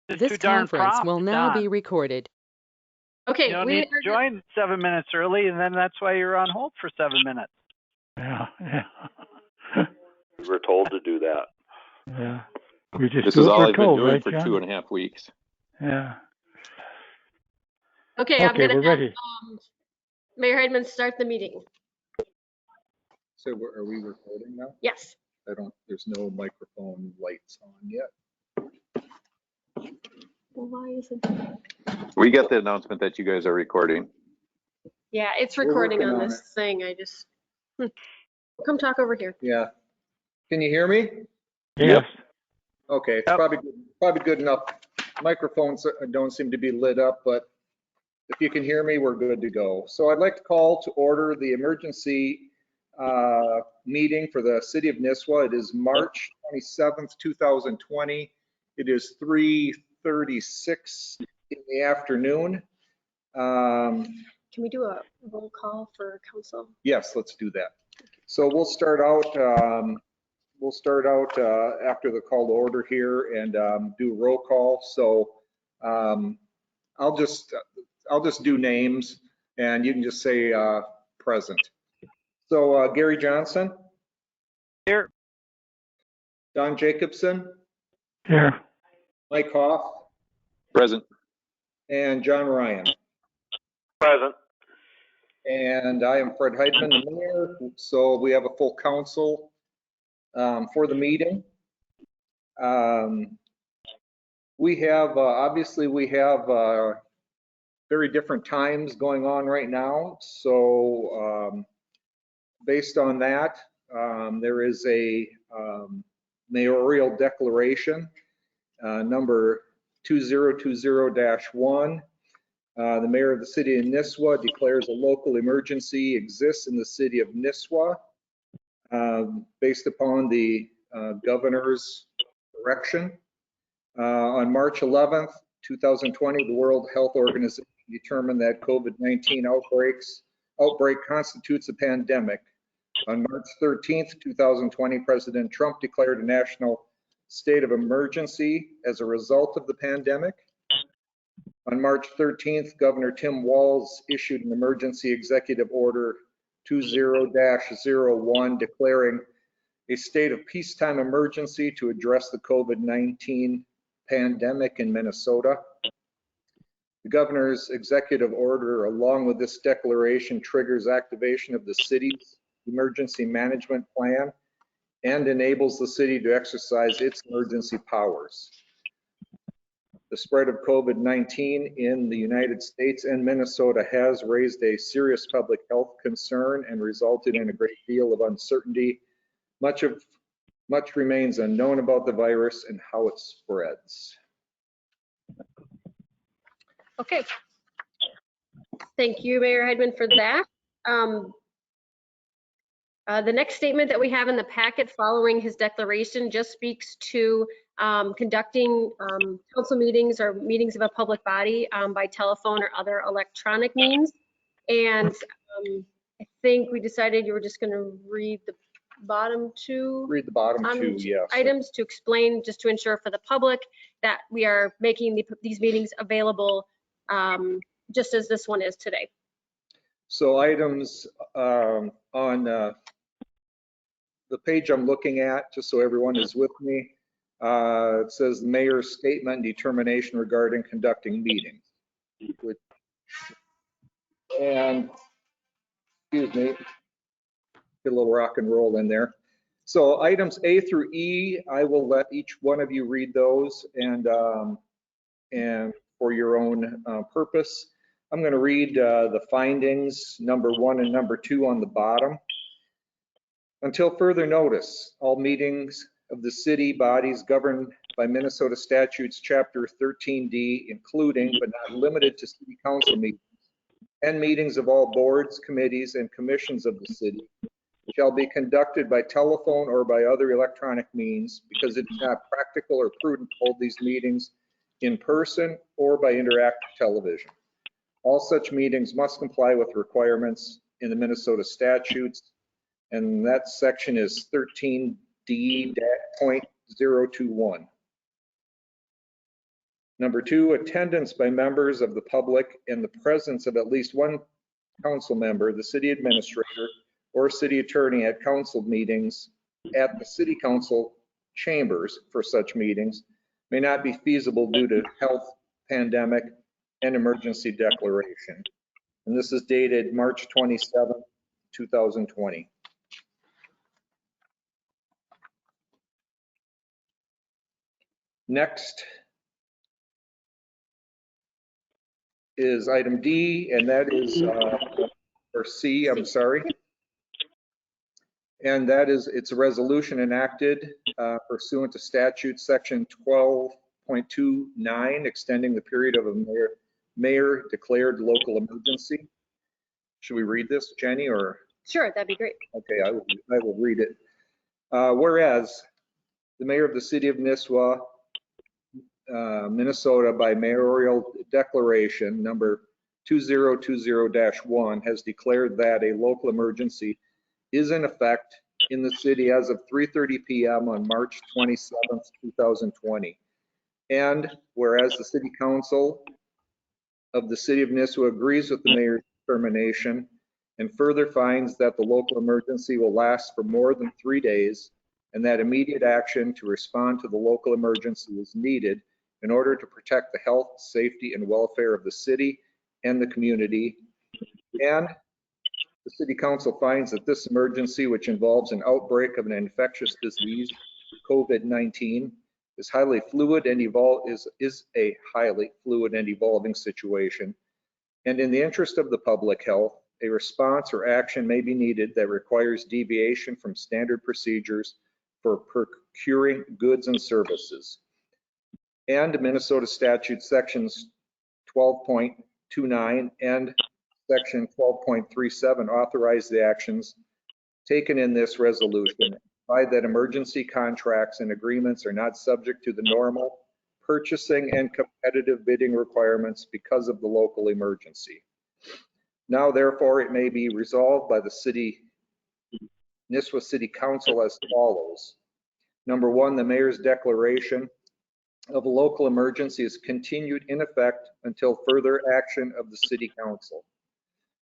This conference will now be recorded. Okay, You don't we need to join 7 minutes early, and then that's why you're on hold for 7 minutes. Yeah, yeah, We were told to do that. yeah. We just This do is it all for I've been code, doing right, for John? 2.5 weeks. Yeah. okay. I'm Okay, gonna we're have ready. Mayor Heidman start the meeting. So are we recording now? Yes. There's no microphone lights on yet. Well, why isn't that? We get the announcement that you guys are recording. Yeah, it's We're recording working on on this thing. I just come talk over here. Yeah. Can you hear me? Yes. Okay, it's Yep. probably good enough. Microphones don't seem to be lit up, but if you can hear me, we're good to go. So I'd like to call to order the emergency meeting for the city of Nisswa. It is March 27th, 2020. It is 3:36 in the afternoon. Can we do a roll call for council? Yes, let's do that. So we'll start out after the call to order here and do a roll call. So I'll just do names and you can just say present. So Gary Johnson. Here. Don Jacobson. Here. Mike Hoff. Present. And John Ryan. Present. And I am Fred Heidman, the mayor. So we have a full council for the meeting. We have, obviously we have very different times going on right now. So based on that, there is a mayoral declaration, number 2020-1. The mayor of the city of Nisswa declares a local emergency exists in the city of Nisswa based upon the governor's direction. On March 11th, 2020, the World Health Organization determined that COVID-19 outbreak constitutes a pandemic. On March 13th, 2020, President Trump declared a national state of emergency as a result of the pandemic. On March 13th, Governor Tim Walz issued an emergency executive order 20-01 declaring a state of peacetime emergency to address the COVID-19 pandemic in Minnesota. The governor's executive order, along with this declaration, triggers activation of the city's emergency management plan and enables the city to exercise its emergency powers. The spread of COVID-19 in the United States and Minnesota has raised a serious public health concern and resulted in a great deal of uncertainty. Much remains unknown about the virus and how it spreads. Okay. Thank you, Mayor Heidman, for that. The next statement that we have in the packet following his declaration just speaks to conducting council meetings or meetings of a public body by telephone or other electronic means. And I think we decided you were just going to read the bottom two. Read the bottom two, yes. Items to explain, just to ensure for the public that we are making these meetings available just as this one is today. So items on the page I'm looking at, just so everyone is with me, it says the mayor's statement and determination regarding conducting meetings. And, excuse me, get a little rock and roll in there. So items A through E, I will let each one of you read those and for your own purpose. I'm going to read the findings, number 1 and number 2 on the bottom. Until further notice, all meetings of the city bodies governed by Minnesota statutes chapter 13D, including but not limited to city council meetings and meetings of all boards, committees, and commissions of the city, shall be conducted by telephone or by other electronic means because it is not practical or prudent to hold these meetings in person or by interactive television. All such meetings must comply with requirements in the Minnesota statutes, and that section is 13D.021. Number 2, attendance by members of the public and the presence of at least one council member, the city administrator, or city attorney at council meetings at the city council chambers for such meetings may not be feasible due to health, pandemic, and emergency declaration. And this is dated March 27, 2020. Next is item D, and that is, or C, I'm sorry. And that is, it's a resolution enacted pursuant to statute section 12.29, extending the period of a mayor declared local emergency. Should we read this, Jenny, or? Sure, that'd be great. Okay, I will read it. Whereas the mayor of the city of Nisswa, Minnesota, by mayoral declaration number 2020-1 has declared that a local emergency is in effect in the city as of 3:30 p.m. on March 27th, 2020. And whereas the city council of the city of Nisswa agrees with the mayor's determination and further finds that the local emergency will last for more than 3 days and that immediate action to respond to the local emergency is needed in order to protect the health, safety, and welfare of the city and the community. And the city council finds that this emergency, which involves an outbreak of an infectious disease, COVID-19, is highly fluid and is a highly fluid and evolving situation. And in the interest of the public health, a response or action may be needed that requires deviation from standard procedures for procuring goods and services. And Minnesota statute sections 12.29 and section 12.37 authorize the actions taken in this resolution, provide that emergency contracts and agreements are not subject to the normal purchasing and competitive bidding requirements because of the local emergency. Now, therefore, it may be resolved by the Nisswa City Council as follows. Number 1, the mayor's declaration of a local emergency is continued in effect until further action of the city council.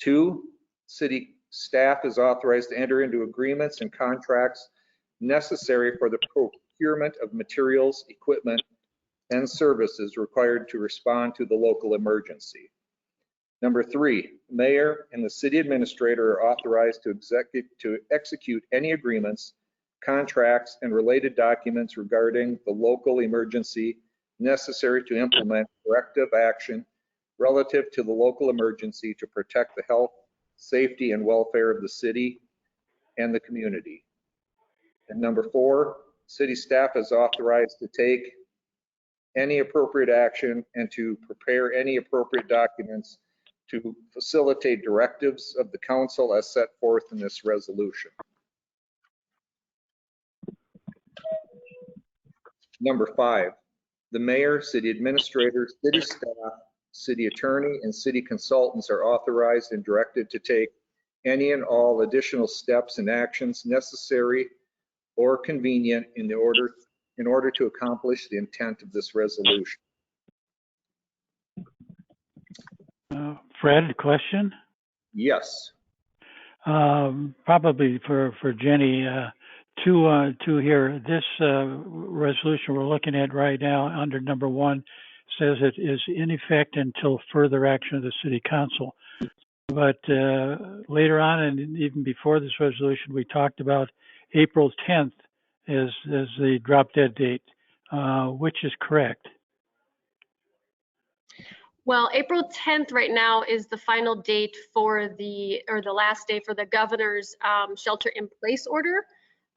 2, city staff is authorized to enter into agreements and contracts necessary for the procurement of materials, equipment, and services required to respond to the local emergency. Number 3, mayor and the city administrator are authorized to execute any agreements, contracts, and related documents regarding the local emergency necessary to implement corrective action relative to the local emergency to protect the health, safety, and welfare of the city and the community. And number 4, city staff is authorized to take any appropriate action and to prepare any appropriate documents to facilitate directives of the council as set forth in this resolution. Number 5, the mayor, city administrator, city staff, city attorney, and city consultants are authorized and directed to take any and all additional steps and actions necessary or convenient in order to accomplish the intent of this resolution. Fred, question? Yes. Probably for Jenny. Two here. This resolution we're looking at right now under number 1 says it is in effect until further action of the city council. But later on, and even before this resolution, we talked about April 10th as the drop dead date. Which is correct? Well, April 10th right now is the final date for the last day for the governor's shelter in place order.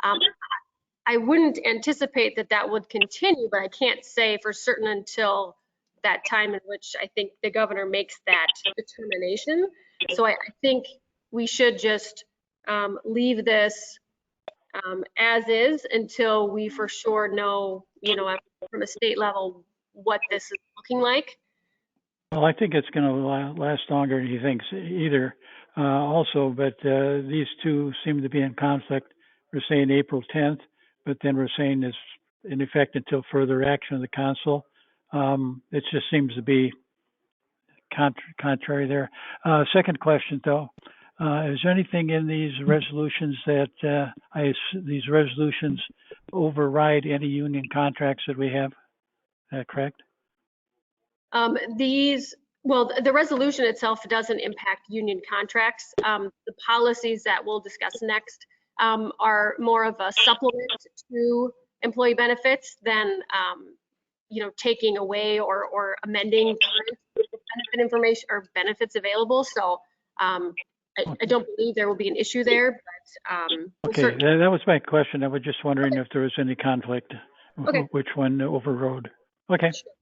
I wouldn't anticipate that would continue, but I can't say for certain until that time in which I think the governor makes that determination. So I think we should just leave this as is until we for sure know, from a state level, what this is looking like. Well, I think it's going to last longer than he thinks either. Also, but these two seem to be in conflict. We're saying April 10th, but then we're saying it's in effect until further action of the council. It just seems to be contrary there. Second question, though, is there anything in these resolutions that these resolutions override any union contracts that we have? Is that correct? Well, the resolution itself doesn't impact union contracts. The policies that we'll discuss next are more of a supplement to employee benefits than, taking away or amending current benefit information or benefits available. So I don't believe there will be an issue there, but Okay, that was my question. I was just wondering if there was any conflict, Okay. which one overrode. Okay. Sure.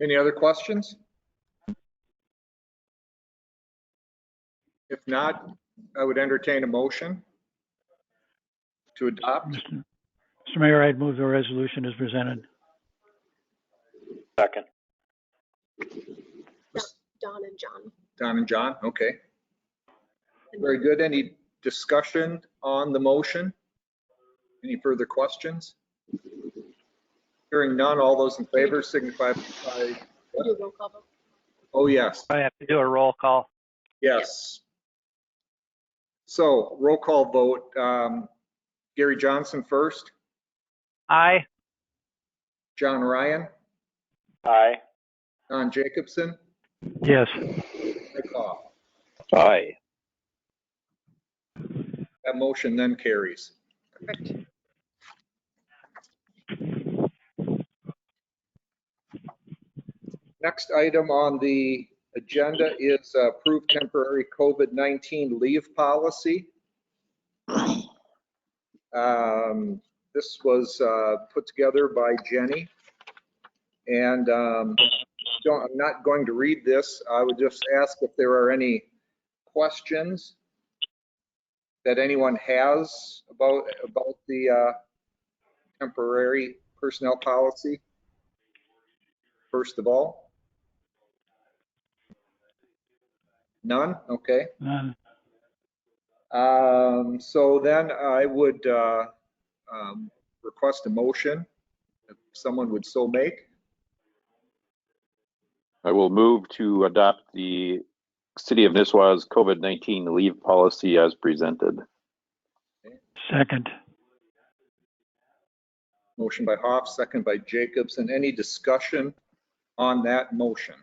Any other questions? If not, I would entertain a motion to adopt. Mr. Mayor, I'd move the resolution as presented. Second. Don and John. Don and John, okay. Very good. Any discussion on the motion? Any further questions? Hearing none, all those in favor signify by, Do a roll call vote. oh, yes, I have to do a roll call. yes. So roll call vote. Gary Johnson first, Aye. John Ryan, Aye. Don Jacobson, Yes. Mike Hoff. Aye. That motion then carries. Perfect. Next item on the agenda is approved temporary COVID-19 leave policy. This was put together by Jenny. And I'm not going to read this. I would just ask if there are any questions that anyone has about the temporary personnel policy. First of all. None? Okay. None. So then I would request a motion, if someone would so make. I will move to adopt the City of Nisswa's COVID-19 leave policy as presented. Second. Motion by Hoff, second by Jacobson. Any discussion on that motion?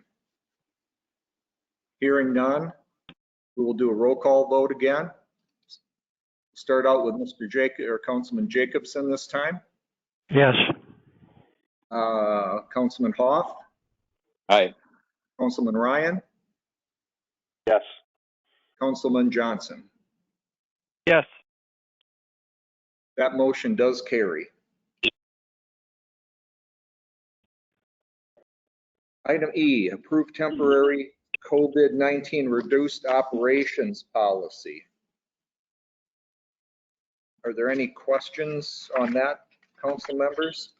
Hearing none, we will do a roll call vote again. Start out with Mr. Councilman Jacobson this time. Yes. Councilman Hoff, Aye. Councilman Ryan, Yes. Councilman Johnson. Yes. That motion does carry. Item E, approve temporary COVID-19 reduced operations policy. Are there any questions on that, council members?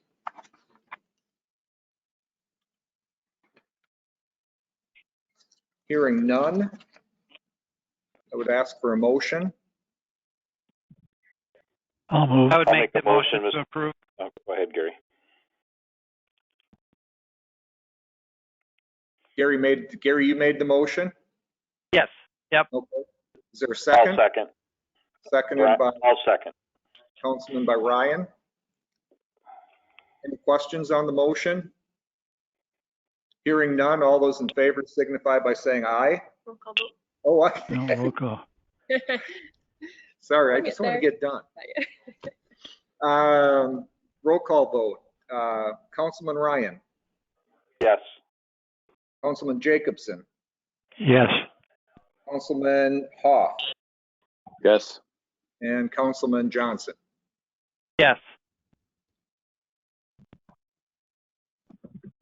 Hearing none, I would ask for a motion. I'll move. I would I'll make the make the motion, motion to Mr. approve. Oh, go ahead, Gary. Gary, you made the motion? Yes. Yep. Okay. Is there a I'll second? second. Seconded by I'll second. Councilman by Ryan. Any questions on the motion? Hearing none, all those in favor signify by saying aye. Roll call vote. Oh, No, roll call. sorry, I We'll just get want to there. get done. Roll call vote. Councilman Ryan, Yes. Councilman Jacobson, Yes. Councilman Hoff, Yes. and Councilman Johnson. Yes.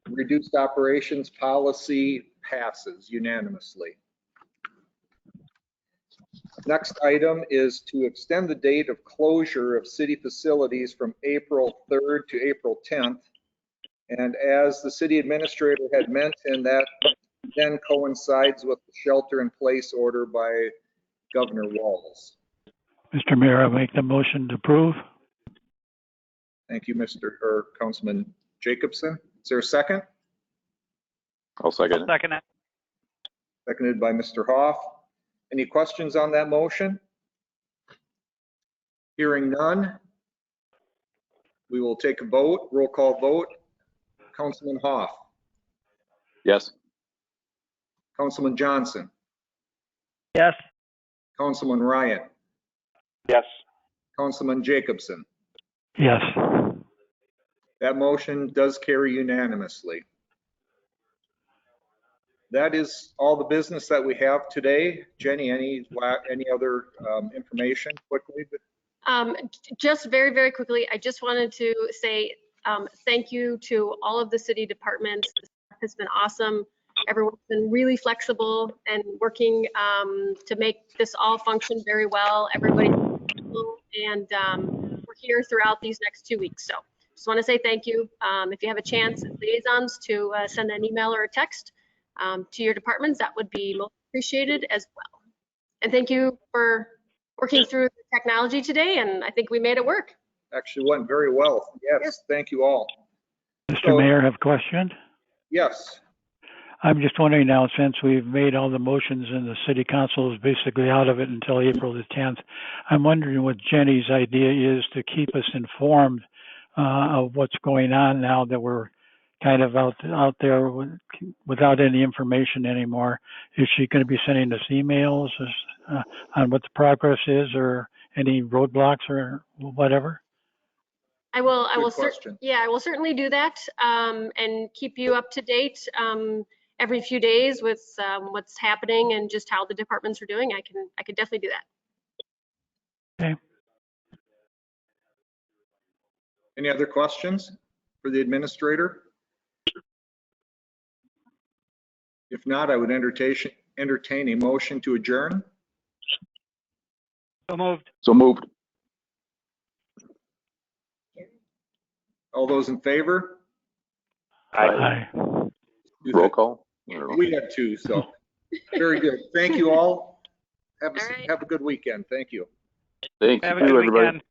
Reduced operations policy passes unanimously. Next item is to extend the date of closure of city facilities from April 3rd to April 10th. And as the city administrator had mentioned, that then coincides with the shelter-in-place order by Governor Walz. Mr. Mayor, I make the motion to approve. Thank you, Councilman Jacobson. Is there a second? I'll second it. Second it. Seconded by Mr. Hoff. Any questions on that motion? Hearing none, we will take a vote, roll call vote. Councilman Hoff, Yes. Councilman Johnson, Yes. Councilman Ryan, Yes. Councilman Jacobson. Yes. That motion does carry unanimously. That is all the business that we have today. Jenny, any other information quickly? Just very, very quickly, I just wanted to say thank you to all of the city departments. It's been awesome. Everyone's been really flexible and working to make this all function very well. Everybody's and we're here throughout these next 2 weeks. So just want to say thank you. If you have a chance, liaisons, to send an email or a text to your departments, that would be most appreciated as well. And thank you for working through the technology today, and I think we made it work. Actually went very well. Yes, thank you all. Mr. Mayor, I have a question. Yes, I'm just wondering now, since we've made all the motions and the city council is basically out of it until April the 10th, I'm wondering what Jenny's idea is to keep us informed of what's going on now that we're kind of out there without any information anymore. Is she going to be sending us emails on what the progress is, or any roadblocks or whatever? I will question. I will certainly do that and keep you up to date every few days with what's happening and just how the departments are doing. I can definitely do that. Okay. Any other questions for the administrator? If not, I would entertain a motion to adjourn. So moved. So moved. All those in favor? Aye. Roll call. I don't know. We had two, so very good. Thank you all. Have All right. a good weekend. Thank you. Thank Have a you, good everybody. weekend.